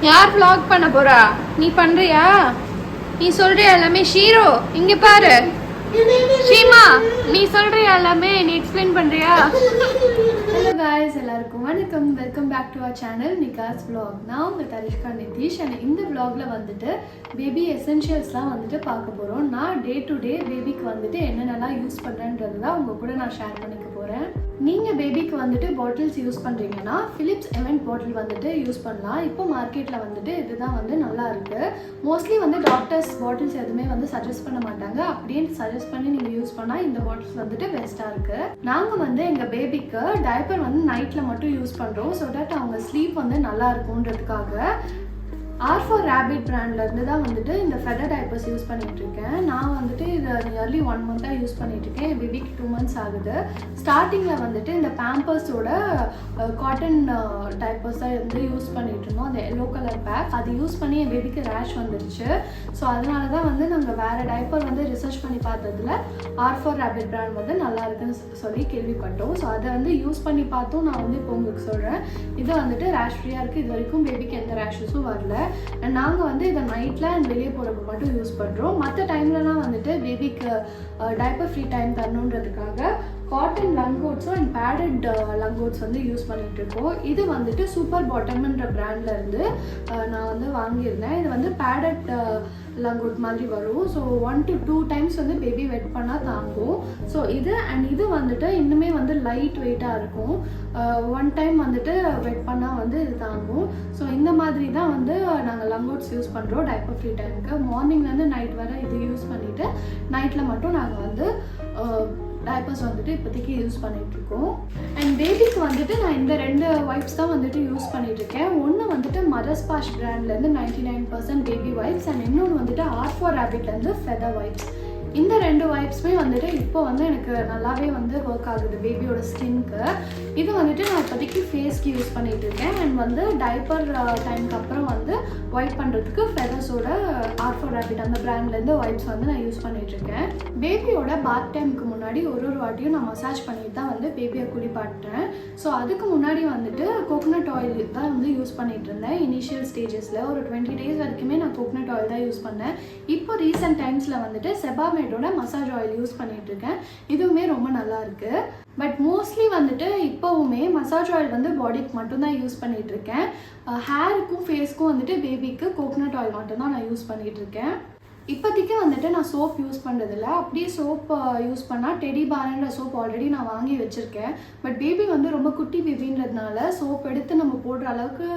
யார் vlog பண்ண போறா? நீ பண்றியா? நீ சொல்றியா எல்லாமே? ஷீரோ இங்க பாரு. ஷீமா நீ சொல்றியா எல்லாமே? நீ எக்ஸ்பிளைன் பண்றியா? ஹலோ गाइस, எல்லாருக்கும் வணக்கம். Welcome back to our channel Nikas vlog. நான் உங்க தரிஷ்கா நிதிஷ். இந்த vlogல வந்துட்டு பேபி எசென்ஷியல்ஸ்லாம் வந்துட்டு பார்க்க போறோம். நான் டே டு டே பேபிக்கு வந்துட்டு என்னென்னலாம் யூஸ் பண்றேன்றது தான் உங்க கூட நான் ஷேர் பண்ணிக்க போறேன். நீங்க பேபிக்கு வந்துட்டு பாட்டில்ஸ் யூஸ் பண்றீங்கன்னா Philips Event பாட்டில் வந்துட்டு யூஸ் பண்ணலாம். இப்போ மார்க்கெட்ல வந்துட்டு இதுதான் வந்து நல்லா இருக்கு. மோஸ்ட்லி வந்து டாக்டர்ஸ் பாட்டில்ஸ் எதுவுமே வந்து சஜஸ்ட் பண்ண மாட்டாங்க. அப்படியே சஜஸ்ட் பண்ணி நீங்க யூஸ் பண்ணா இந்த பாட்டில்ஸ் வந்துட்டு பெஸ்டா இருக்கு. நாங்க வந்து எங்க பேபிக்கு டைப்பர் வந்து நைட்ல மட்டும் யூஸ் பண்றோம். ஸோ தட் அவங்க ஸ்லீப் வந்து நல்லா இருக்கும்ன்றதுக்காக R4 Rabbit பிராண்ட்ல இருந்து தான் வந்துட்டு இந்த ஃபெதர் டைப்பர்ஸ் யூஸ் பண்ணிட்டு இருக்கேன். நான் வந்துட்டு இதை நியர்லி 1 மந்த்தாக யூஸ் பண்ணிட்டு இருக்கேன். என் பேபிக்கு 2 months ஆகுது. ஸ்டார்டிங்கில் வந்துட்டு இந்த பேம்பர்ஸோட காட்டன் டைப்பர்ஸ் தான் வந்து யூஸ் பண்ணிட்டு இருந்தோம். அந்த எல்லோ கலர் பேக் அது யூஸ் பண்ணி என் பேபிக்கு ரேஷ் வந்துருச்சு. ஸோ அதனால தான் வந்து நாங்கள் வேறு டைப்பர் வந்து ரிசர்ச் பண்ணி பார்த்ததுல R4 Rabbit பிராண்ட் வந்து நல்லா இருக்குன்னு சொல்லி கேள்விப்பட்டோம். ஸோ அதை வந்து யூஸ் பண்ணி பார்த்தோம். நான் வந்து இப்போ உங்களுக்கு சொல்கிறேன், இது வந்துட்டு ரேஷ் ஃப்ரீயாக இருக்குது. இது வரைக்கும் பேபிக்கு எந்த ரேஷஸும் வரல. நாங்கள் வந்து இதை நைட்டில் அண்ட் வெளியே போகிறப்ப மட்டும் யூஸ் பண்ணுறோம். மற்ற டைம்லலாம் வந்துட்டு பேபிக்கு டைப்பர் ஃப்ரீ டைம் தரணுன்றதுக்காக காட்டன் லங்கோட்ஸும் அண்ட் பேடட் லங்கோட்ஸ் வந்து யூஸ் பண்ணிகிட்டு இருக்கோம். இது வந்துட்டு சூப்பர் பாட்டம்ன்ற பிராண்டில் இருந்து நான் வந்து வாங்கியிருந்தேன். இது வந்து பேடட் லங்கோட் மாதிரி வரும். ஸோ 1 to 2 times வந்து பேபி வெட் பண்ணால் தாங்கும். ஸோ இது வந்துட்டு இன்னுமே வந்து லைட் வெயிட்டாக இருக்கும். 1 time வந்துட்டு வெட் பண்ணால் வந்து இது தாங்கும். ஸோ இந்த மாதிரி தான் வந்து நாங்கள் லங்கோட்ஸ் யூஸ் பண்ணுறோம் டைப்பர் ஃப்ரீ டைமுக்கு. மார்னிங்லேருந்து நைட் வரை இது யூஸ் பண்ணிவிட்டு நைட்டில் மட்டும் நாங்கள் வந்து டைப்பர்ஸ் வந்துட்டு இப்போதைக்கு யூஸ் பண்ணிகிட்ருக்கோம். அண்ட் பேபிக்கு வந்துட்டு நான் இந்த 2 வைப்ஸ் தான் வந்துட்டு யூஸ் பண்ணிகிட்ருக்கேன். ஒன்று வந்துட்டு மதர்ஸ் பாஷ் பிராண்ட்லேருந்து 99% பேபி வைப்ஸ் அண்ட் இன்னொன்று வந்துட்டு R4 Rabbitலேருந்து ஃபெதர் வைப்ஸ். இந்த 2 வைப்ஸுமே வந்துட்டு இப்போ வந்து எனக்கு நல்லாவே வந்து ஒர்க் ஆகுது பேபியோட ஸ்கின்க்கு. இது வந்துட்டு நான் இப்போதைக்கு ஃபேஸ்க்கு யூஸ் பண்ணிகிட்டு இருக்கேன். அண்ட் வந்து டைப்பர் டைமுக்கு அப்புறம் வந்து வைப் பண்ணுறதுக்கு ஃபெதர்ஸோட R4 Rabbit அந்த பிராண்ட்லேருந்து வைப்ஸ் வந்து நான் யூஸ் பண்ணிகிட்ருக்கேன். பேபியோட பாத் டைமுக்கு முன்னாடி ஒரு வாட்டியும் நான் மசாஜ் பண்ணிட்டு தான் வந்து பேபியை குளிப்பாட்டுறேன். ஸோ அதுக்கு முன்னாடி வந்துட்டு கோகோனட் ஆயில் தான் வந்து யூஸ் பண்ணிகிட்டு இருந்தேன். இனிஷியல் ஸ்டேஜஸில் ஒரு 20 days வரைக்குமே நான் கோகோனட் ஆயில் தான் யூஸ் பண்ணேன். இப்போ ரீசெண்ட் டைம்ஸில் வந்துட்டு செபாமேட்டோட மசாஜ் ஆயில் யூஸ் பண்ணிகிட்டு இருக்கேன். இதுவுமே ரொம்ப நல்லா இருக்குது. பட் மோஸ்ட்லி வந்துட்டு இப்போவுமே மசாஜ் ஆயில் வந்து பாடிக்கு மட்டும்தான் யூஸ் பண்ணிகிட்டு இருக்கேன். ஹேருக்கும் ஃபேஸ்க்கும் வந்துட்டு பேபிக்கு கோகோனட் ஆயில் மட்டும்தான் நான் யூஸ் பண்ணிகிட்டு இருக்கேன். இப்போதைக்கு வந்துட்டு நான் சோப் யூஸ் பண்ணுறதில்ல. அப்படியே சோப் யூஸ் பண்ணால் டெடி பார்ன்ற சோப் ஆல்ரெடி நான் வாங்கி வச்சுருக்கேன். பட் பேபி வந்து ரொம்ப குட்டி பேபின்றதுனால சோப் எடுத்து நம்ம போடுற அளவுக்கு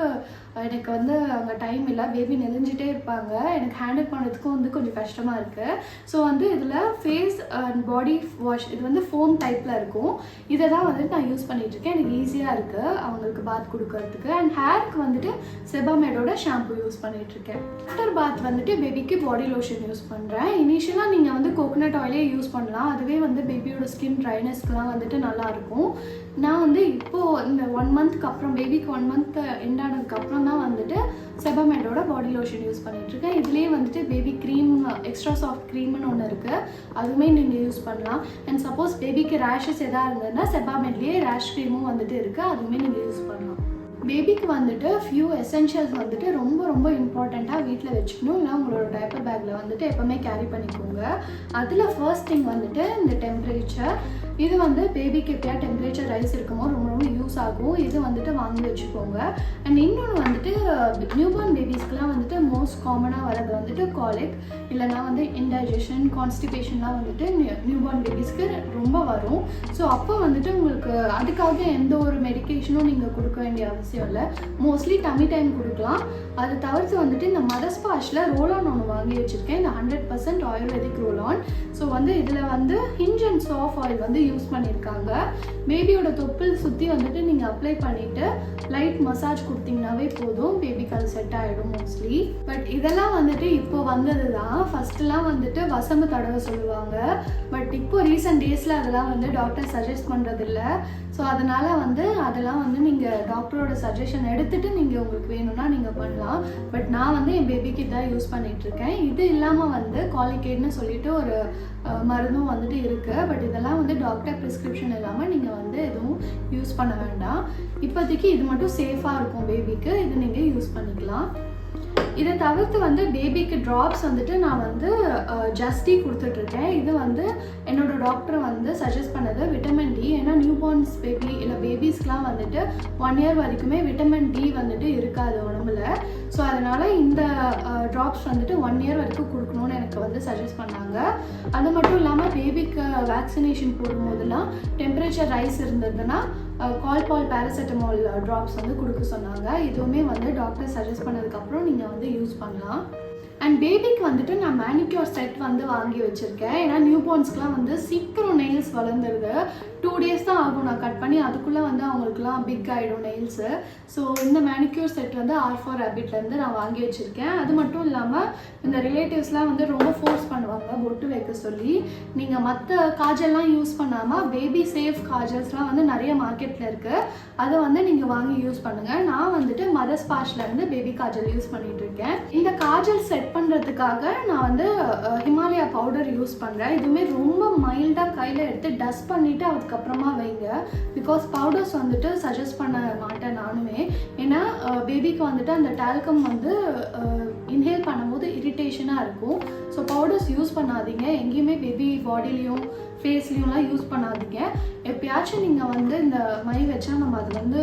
எனக்கு வந்து அங்கே டைம் இல்லை. பேபி நெளிஞ்சிட்டே இருப்பாங்க. எனக்கு ஹேண்டில் பண்ணுறதுக்கும் வந்து கொஞ்சம் கஷ்டமாக இருக்குது. ஸோ வந்து இதில் ஃபேஸ் அண்ட் பாடி வாஷ் இது வந்து ஃபோம் டைப்பில் இருக்கும். இதை தான் வந்துட்டு நான் யூஸ் பண்ணிகிட்ருக்கேன். எனக்கு ஈஸியாக இருக்குது அவங்களுக்கு பாத் கொடுக்கறதுக்கு. அண்ட் ஹேருக்கு வந்துட்டு செபாமேடோட ஷாம்பு யூஸ் பண்ணிகிட்ருக்கேன். ஆஃப்டர் பாத் வந்துட்டு பேபிக்கு பாடி லோஷன் யூஸ் பண்ணுறேன். இனிஷியலாக நீங்கள் வந்து கோகோனட் ஆயிலே யூஸ் பண்ணலாம். அதுவே வந்து பேபியோட ஸ்கின் ட்ரைனஸ்க்குலாம் வந்துட்டு நல்லாயிருக்கும். நான் வந்து இப்போது இந்த 1 monthக்கு அப்புறம் பேபிக்கு 1 month எண்ட் ஆனதுக்கப்புறம் தான் வந்துட்டு செபாமேடோட பாடி லோஷன் யூஸ் பண்ணிகிட்ருக்கேன். இதுலேயே வந்துட்டு பேபி க்ரீம் எக்ஸ்ட்ரா சாஃப்ட் க்ரீம்னு ஒன்று இருக்குது. அதுவுமே நீங்கள் யூஸ் பண்ணலாம். அண்ட் சப்போஸ் பேபிக்கு ரேஷஸ் எதாவது இருந்ததுன்னா செபாமேட்லேயே ரேஷ் க்ரீமும் வந்துட்டு இருக்குது. அதுவுமே நீங்கள் யூஸ் பண்ணலாம். பேபிக்கு வந்துட்டு ஃபியூ எசென்ஷியல்ஸ் வந்துட்டு ரொம்ப ரொம்ப இம்பார்ட்டண்ட்டாக வீட்டில் வச்சுக்கணும். இல்லை உங்களோட டைப்பர் பேக்கில் வந்துட்டு எப்போவுமே கேரி பண்ணிக்கோங்க. அதில் ஃபர்ஸ்ட் திங் வந்துட்டு இந்த டெம்பரேச்சர். இது வந்து பேபிக்கு எப்போயா டெம்பரேச்சர் ரைஸ் இருக்கும்போது ரொம்ப ரொம்ப யூஸ் ஆகும். இது வந்துட்டு வாங்கி வச்சுக்கோங்க. அண்ட் இன்னொன்று வந்துட்டு நியூபார்ன் பேபிஸ்க்குலாம் வந்துட்டு மோஸ்ட் காமனாக வரது வந்துட்டு காலிக் இல்லைனா வந்து இன்டைஜஷன் கான்ஸ்டிபேஷன்லாம் வந்துட்டு நியூபார்ன் பேபிஸ்க்கு ரொம்ப வரும். ஸோ அப்போ வந்துட்டு உங்களுக்கு அதுக்காக எந்த ஒரு மெடிக்கேஷனும் நீங்கள் கொடுக்க வேண்டிய அவசியம் இல்லை. மோஸ்ட்லி டம்மி டைம் கொடுக்கலாம். அதை தவிர்த்து வந்துட்டு இந்த மதர்ஸ் பாஷில் ரோலான் ஒன்று வாங்கி வச்சுருக்கேன். இந்த 100% ஆயுர்வேதிக் ரோலான். ஸோ வந்து இதில் வந்து ஹிஞ்ச் அண்ட் சாஃப்ட் ஆயில் வந்து யூஸ் பண்ணியிருக்காங்க. பேபியோட தொப்பில் சுற்றி வந்துட்டு நீங்கள் அப்ளை பண்ணிவிட்டு லைட் மசாஜ் கொடுத்தீங்கன்னாவே போதும். பேபிக்கு அது செட் ஆகிடும் மோஸ்ட்லி. பட் இதெல்லாம் வந்துட்டு இப்போ வந்தது தான். ஃபஸ்ட்டுலாம் வந்துட்டு வசம்பு தடவை சொல்லுவாங்க. பட் இப்போ ரீசெண்ட் டேஸில் அதெல்லாம் வந்து டாக்டர் சஜஸ்ட் பண்ணுறதில்ல. ஸோ அதனால் வந்து அதெல்லாம் வந்து நீங்கள் டாக்டரோட சஜஷன் எடுத்துகிட்டு நீங்கள் உங்களுக்கு வேணும்னா நீங்கள் பண்ணலாம். பட் நான் வந்து என் பேபிக்கு இதான் யூஸ் பண்ணிகிட்ருக்கேன். இது இல்லாமல் வந்து காலிகேட்னு சொல்லிட்டு ஒரு மருந்தும் வந்துட்டு இருக்குது. பட் இதெல்லாம் வந்து டாக்டர் ப்ரிஸ்கிரிப்ஷன் இல்லாமல் நீங்கள் வந்து எதுவும் யூஸ் பண்ண வேண்டாம். இப்போதைக்கு இது மட்டும் சேஃபாக இருக்கும் பேபிக்கு. இது நீங்கள் யூஸ் பண்ணிக்கலாம். இதை தவிர்த்து வந்து பேபிக்கு ட்ராப்ஸ் வந்துட்டு நான் வந்து ஜஸ்டி கொடுத்துட்ருக்கேன். இது வந்து என்னோடய டாக்டர் வந்து சஜஸ்ட் பண்ணது விட்டமின் டி. ஏன்னா நியூபார்ன்ஸ் பேபி இல்லை பேபிஸ்க்கெலாம் வந்துட்டு 1 இயர் வரைக்குமே விட்டமின் டி வந்துட்டு இருக்காது உடம்புல. ஸோ அதனால் இந்த ட்ராப்ஸ் வந்துட்டு 1 இயர் வரைக்கும் கொடுக்கணும்னு எனக்கு வந்து சஜஸ்ட் பண்ணாங்க. அது மட்டும் இல்லாமல் பேபிக்கு வேக்சினேஷன் போடும்போதெல்லாம் டெம்பரேச்சர் ரைஸ் இருந்ததுன்னா கால்பால் பேராசிட்டமால் ட்ராப்ஸ் வந்து கொடுக்க சொன்னாங்க. இதுவுமே வந்து டாக்டர் சஜஸ்ட் பண்ணதுக்கப்புறம் நீங்கள் வந்து யூஸ் பண்ணலாம். அண்ட் பேபிக்கு வந்துட்டு நான் மேனிக்யூர் செட் வந்து வாங்கி வச்சுருக்கேன். ஏன்னா நியூபார்ன்ஸ்க்குலாம் வந்து சீக்கிரம் நெயில்ஸ் வளர்ந்துருது. 2 days தான் ஆகும் நான் கட் பண்ணி, அதுக்குள்ளே வந்து அவங்களுக்குலாம் பிக் ஆகிடும் நெயில்ஸு. ஸோ இந்த மேனிக்யூர் செட் வந்து R4 Rabbitலேருந்து நான் வாங்கி வச்சுருக்கேன். அது மட்டும் இல்லாமல் இந்த ரிலேட்டிவ்ஸ்லாம் வந்து ரொம்ப ஃபோர்ஸ் பண்ணுவாங்க பொட்டு வைக்க சொல்லி. நீங்கள் மற்ற காஜல்லாம் யூஸ் பண்ணாமல் பேபி சேஃப் காஜல்ஸ்லாம் வந்து நிறைய மார்க்கெட்டில் இருக்குது, அதை வந்து நீங்கள் வாங்கி யூஸ் பண்ணுங்கள். நான் வந்துட்டு மதர்ஸ் பாஷ்லேருந்து பேபி காஜல் யூஸ் பண்ணிகிட்ருக்கேன். இந்த காஜல் செட் பண்ணுறதுக்காக நான் வந்து ஹிமாலயா பவுடர் யூஸ் பண்ணுறேன். இதுவுமே ரொம்ப மைல்டாக கையில் எடுத்து டஸ்ட் பண்ணிவிட்டு அதுக்கப்புறமா வைங்க. பிகாஸ் பவுடர்ஸ் வந்துட்டு சஜஸ்ட் பண்ண மாட்டேன் நானுமே. ஏன்னா பேபிக்கு வந்துட்டு அந்த டால்கம் வந்து இன்ஹேல் பண்ணும்போது இரிட்டேஷனாக இருக்கும். ஸோ பவுடர்ஸ் யூஸ் பண்ணாதீங்க எங்கேயுமே, பேபி பாடிலையும் ஃபேஸ்லேயும்லாம் யூஸ் பண்ணாதீங்க. எப்பயாச்சும் நீங்கள் வந்து இந்த மை வச்சா நம்ம அது வந்து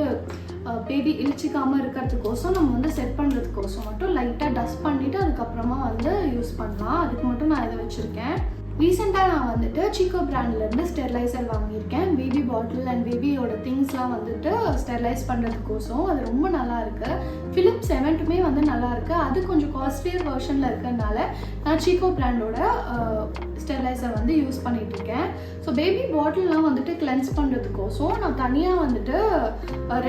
பேபி இழிச்சிக்காமல் இருக்கிறதுக்கோசம் நம்ம வந்து செட் பண்ணுறதுக்கோசம் மட்டும் லைட்டாக டஸ்ட் பண்ணிவிட்டு அதுக்கப்புறமா வந்து யூஸ் பண்ணலாம். அதுக்கு மட்டும் நான் இதை வச்சுருக்கேன். ரீசெண்டாக நான் வந்துட்டு சீக்கோ பிராண்ட்லேருந்து ஸ்டெர்லைசர் வாங்கியிருக்கேன். பேபி பாட்டில் அண்ட் பேபியோட திங்ஸ்லாம் வந்துட்டு ஸ்டெர்லைஸ் பண்ணுறதுக்கோசம். அது ரொம்ப நல்லா இருக்குது. Philips Eventமே வந்து நல்லா இருக்குது. அது கொஞ்சம் காஸ்ட்லியர் வெர்ஷனில் இருக்கிறதுனால நான் சீக்கோ பிராண்டோட ஸ்டெர்லைசர் வந்து யூஸ் பண்ணிகிட்ருக்கேன். ஸோ பேபி பாட்டில்லாம் வந்துட்டு கிளென்ஸ் பண்ணுறதுக்கோசம் நான் தனியாக வந்துட்டு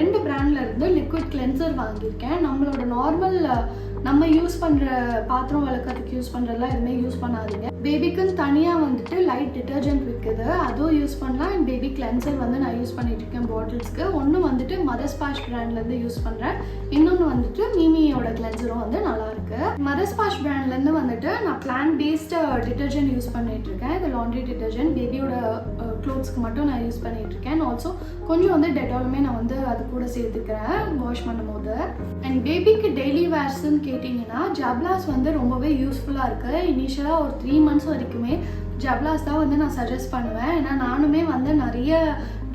2 பிராண்ட்லேருந்து லிக்விட் கிளென்சர் வாங்கியிருக்கேன். நம்மளோட நார்மல் நம்ம யூஸ் பண்ணுற பாத்திரம் விளக்கிறதுக்கு யூஸ் பண்ணுறதுலாம் எதுவுமே யூஸ் பண்ணாதீங்க. பேபிக்குன்னு தனியாக வந்துட்டு லைட் டிட்டர்ஜென்ட் விற்குது, அதுவும் யூஸ் பண்ணலாம். அண்ட் பேபி கிளென்சர் வந்து நான் யூஸ் பண்ணிகிட்ருக்கேன் பாட்டில்ஸ்க்கு. ஒன்று வந்துட்டு மதர்ஸ் பாஷ் பிராண்ட்லேருந்து யூஸ் பண்ணுறேன், இன்னொன்று வந்துட்டு மீமியோட கிளென்சரும் வந்து நல்லாயிருக்கு. மதர்ஸ் பாஷ் பிராண்ட்லேருந்து வந்துட்டு நான் பிளான்ட் பேஸ்டு டிட்டர்ஜென்ட் யூஸ் பண்ணிகிட்ருக்கேன். இது லாண்ட்ரி டிட்டர்ஜென்ட் பேபியோட க்ளோத்ஸ்க்கு மட்டும் நான் யூஸ் பண்ணிகிட்ருக்கேன். ஆல்சோ கொஞ்சம் வந்து டெட்டாலுமே நான் வந்து அது கூட சேர்த்துக்கிறேன் வாஷ் பண்ணும்போது. அண்ட் பேபிக்கு டெய்லி வேர்ஸ்ன்னு கேட்டிங்கன்னா ஜப்லாஸ் வந்து ரொம்பவே யூஸ்ஃபுல்லாக இருக்குது. இனிஷியலாக ஒரு 3 months வரைக்குமே ஜப்லாஸ் தான் வந்து நான் சஜஸ்ட் பண்ணுவேன். ஏன்னா நானுமே வந்து நிறைய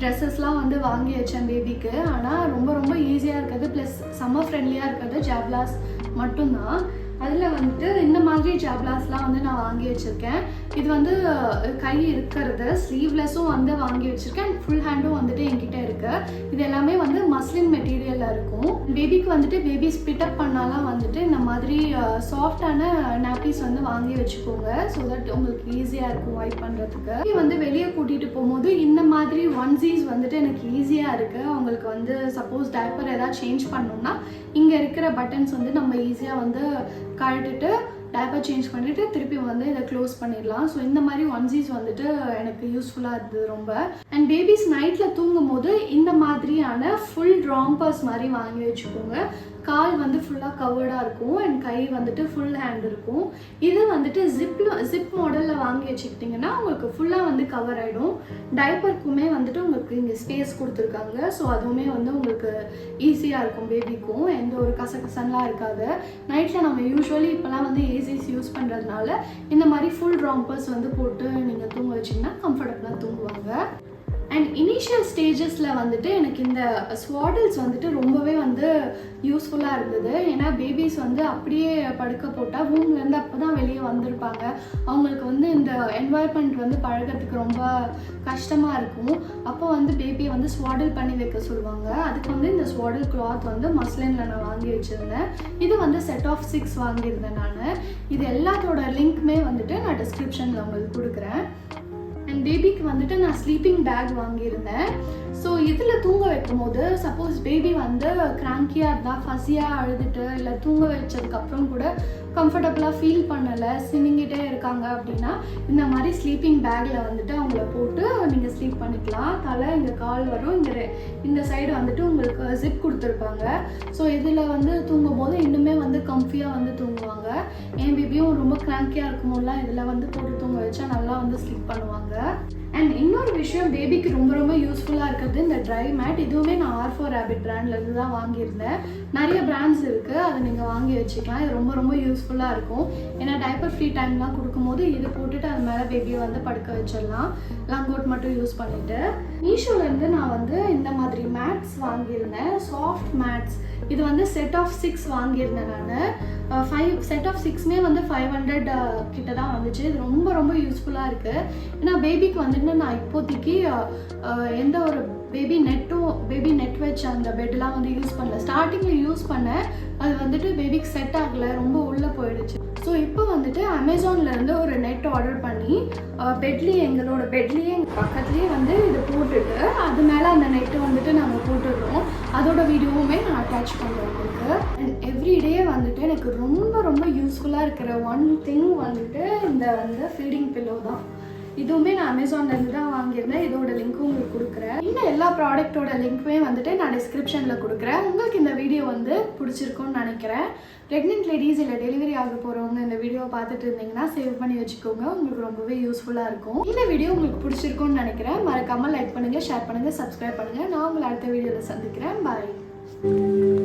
ட்ரெஸ்ஸஸ்லாம் வந்து வாங்கி வச்சேன் பேபிக்கு. ஆனால் ரொம்ப ரொம்ப ஈஸியாக இருக்கிறது ப்ளஸ் சம்மர் ஃப்ரெண்ட்லியாக இருக்கிறது ஜப்லாஸ் மட்டும்தான். அதில் வந்துட்டு இந்த மாதிரி ஜப்லாஸ்லாம் வந்து நான் வாங்கி வச்சுருக்கேன். இது வந்து கை இருக்கிறது ஸ்லீவ்லெஸ்ஸும் வந்து வாங்கி வச்சுருக்கேன். அண்ட் ஃபுல் ஹேண்டும் வந்துட்டு என்கிட்ட இருக்குது. இது எல்லாமே வந்து மஸ்லின் மெட்டீரியலில் இருக்கும். பேபிக்கு வந்துட்டு பேபி ஸ்பிட்டப் பண்ணாலாம் வந்துட்டு இந்த மாதிரி சாஃப்டான நாப்பீஸ் வந்து வாங்கி வச்சுக்கோங்க. ஸோ தட் உங்களுக்கு ஈஸியாக இருக்கும் வைப் பண்ணுறதுக்கு. வந்து வெளியே கூட்டிகிட்டு போகும்போது இந்த மாதிரி ஒன்சீஸ் வந்துட்டு எனக்கு ஈஸியாக இருக்குது. அவங்களுக்கு வந்து சப்போஸ் டைப்பர் ஏதாவது சேஞ்ச் பண்ணோம்னா இங்கே இருக்கிற பட்டன்ஸ் வந்து நம்ம ஈஸியாக வந்து கழட்டிட்டு டைப்பர் சேஞ்ச் பண்ணிவிட்டு திருப்பி வந்து இதை க்ளோஸ் பண்ணிடலாம். ஸோ இந்த மாதிரி ஒன்சீஸ் வந்துட்டு எனக்கு யூஸ்ஃபுல்லாக இருந்தது ரொம்ப. அண்ட் பேபிஸ் நைட்டில் தூங்கும் போது இந்த மாதிரியான ஃபுல் ராம்பர்ஸ் மாதிரி வாங்கி வச்சுக்கோங்க. கால் வந்து ஃபுல்லாக கவர்டாக இருக்கும் அண்ட் கை வந்துட்டு ஃபுல் ஹேண்ட் இருக்கும். இது வந்துட்டு ஜிப் மாடலில் வாங்கி வச்சுக்கிட்டிங்கன்னா உங்களுக்கு ஃபுல்லாக வந்து கவர் ஆகிடும். டைப்பருக்குமே வந்துட்டு உங்களுக்கு இங்கே ஸ்பேஸ் கொடுத்துருக்காங்க. ஸோ அதுவுமே வந்து உங்களுக்கு ஈஸியாக இருக்கும். பேபிக்கும் எந்த ஒரு கசகசன்லாம் இருக்காது. நைட்டில் நம்ம யூஸ்வலி இப்போலாம் வந்து ஏசிஸ் யூஸ் பண்ணுறதுனால இந்த மாதிரி ஃபுல் ராம்பர்ஸ் வந்து போட்டு நீங்கள் தூங்க வச்சிங்கன்னா கம்ஃபர்டபுளாக தூங்குவாங்க. அண்ட் இனிஷியல் ஸ்டேஜஸில் வந்துட்டு எனக்கு இந்த ஸ்வாடல்ஸ் வந்துட்டு ரொம்பவே வந்து யூஸ்ஃபுல்லாக இருந்தது. ஏன்னா பேபிஸ் வந்து அப்படியே படுக்க போட்டால் ரூம்லேருந்து அப்போ தான் வெளியே வந்திருப்பாங்க. அவங்களுக்கு வந்து இந்த என்வாயர்மெண்ட் வந்து பழகிறதுக்கு ரொம்ப கஷ்டமாக இருக்கும். அப்போ வந்து பேபியை வந்து ஸ்வாடல் பண்ணி வைக்க சொல்லுவாங்க. அதுக்கு வந்து இந்த ஸ்வாடல் கிளாத் வந்து மஸ்லினில் நான் வாங்கி வச்சுருந்தேன். இது வந்து செட் ஆஃப் 6 வாங்கியிருந்தேன் நான். இது எல்லாத்தோட லிங்க்குமே வந்துட்டு நான் டிஸ்கிரிப்ஷனில் உங்களுக்கு கொடுக்குறேன். அண்ட் பேபிக்கு வந்துட்டு நான் ஸ்லீப்பிங் பேக் வாங்கியிருந்தேன். ஸோ இதில் தூங்க வைக்கும் போது சப்போஸ் பேபி வந்து கிராங்கியாக இருந்தால் ஃபஸியாக அழுதுட்டு இல்லை தூங்க வச்சதுக்கப்புறம் கூட கம்ஃபர்டபுளாக ஃபீல் பண்ணலை சினிங்கிட்டே இருக்காங்க அப்படின்னா இந்த மாதிரி ஸ்லீப்பிங் பேக்கில் வந்துட்டு அவங்கள போட்டு நீங்கள் ஸ்லீப் பண்ணிக்கலாம். தலை இங்கே கால் வரும், இந்த சைடு வந்துட்டு உங்களுக்கு ஜிப் கொடுத்துருப்பாங்க. ஸோ இதில் வந்து தூங்கும் போது இன்னுமே வந்து கம்ஃபியாக வந்து தூங்குவாங்க. என் பேபியும் ரொம்ப கிராங்கியாக இருக்கும்போதெல்லாம் இதில் வந்து போட்டு தூங்க வச்சா நல்லா வந்து ஸ்லீப் பண்ணுவாங்க. அண்ட் இன்னொரு விஷயம் பேபிக்கு ரொம்ப ரொம்ப யூஸ்ஃபுல்லாக இருக்கிறது இந்த ட்ரை மேட். இதுவுமே நான் R4 Rabbit பிராண்ட்லேருந்து தான் வாங்கியிருந்தேன். நிறைய பிராண்ட்ஸ் இருக்குது, அதை நீங்கள் வாங்கி வச்சுக்கலாம். இது ரொம்ப ரொம்ப யூஸ்ஃபுல்லாக இருக்கும். ஏன்னா டைப்பர் ஃப்ரீ டைம்லாம் கொடுக்கும்போது இது போட்டுட்டு அது மேலே பேபியை வந்து படுக்க வச்சிடலாம், லங்கோட் மட்டும் யூஸ் பண்ணிவிட்டு. மீஷோலேருந்து நான் வந்து இந்த மாதிரி மேட்ஸ் வாங்கியிருந்தேன், சாஃப்ட் மேட்ஸ். இது வந்து செட் ஆஃப் 6 வாங்கியிருந்தேன் நான். 5 செட் ஆஃப் 6மே வந்து 500 கிட்ட தான் வந்துச்சு. இது ரொம்ப ரொம்ப யூஸ்ஃபுல்லாக இருக்குது. ஏன்னா பேபிக்கு வந்துட்டு நான் இப்போதைக்கு எந்த ஒரு பேபி நெட் வச்சு அந்த பெட்லாம் வந்து யூஸ் பண்ணல. ஸ்டார்டிங்கில் யூஸ் பண்ணேன், அது வந்துட்டு பேபிக்கு செட் ஆகலை, ரொம்ப உள்ளே போயிடுச்சு. ஸோ இப்போ வந்துட்டு அமேசான்லேருந்து ஒரு நெட் ஆர்டர் பண்ணி எங்களோட பெட்லேயே எங்கள் பக்கத்துலேயே வந்து இதை போட்டுட்டு அது மேலே அந்த நெட்டு வந்துட்டு நாங்கள் போட்டுடுறோம். அதோட வீடியோவுமே நான் அட்டாச் பண்ணுறேன் உங்களுக்கு. அண்ட் எவ்ரிடே வந்துட்டு எனக்கு ரொம்ப ரொம்ப யூஸ்ஃபுல்லாக இருக்கிற ஒன் திங் வந்துட்டு இந்த வந்து ஃபீடிங் பில்லோ தான். இதுவுமே நான் அமேசான்லேருந்து தான் வாங்கியிருந்தேன். இதோட லிங்க்கும் உங்களுக்கு கொடுக்குறேன். இன்னும் எல்லா ப்ராடக்ட்டோட லிங்க்குமே வந்துட்டு நான் டிஸ்கிரிப்ஷனில் கொடுக்குறேன். உங்களுக்கு இந்த வீடியோ வந்து பிடிச்சிருக்கும்னு நினைக்கிறேன். ப்ரெக்னென்ட் லேடிஸ் இல்லை டெலிவரி ஆக போகிறவங்க இந்த வீடியோவை பார்த்துட்டு இருந்தீங்கன்னா சேவ் பண்ணி வச்சுக்கோங்க, உங்களுக்கு ரொம்பவே யூஸ்ஃபுல்லாக இருக்கும். இந்த வீடியோ உங்களுக்கு பிடிச்சிருக்கும்னு நினைக்கிறேன். மறக்காமல் லைக் பண்ணுங்கள், ஷேர் பண்ணுங்கள், சப்ஸ்கிரைப் பண்ணுங்கள். நான் உங்களை அடுத்த வீடியோவில் சந்திக்கிறேன். பாய்.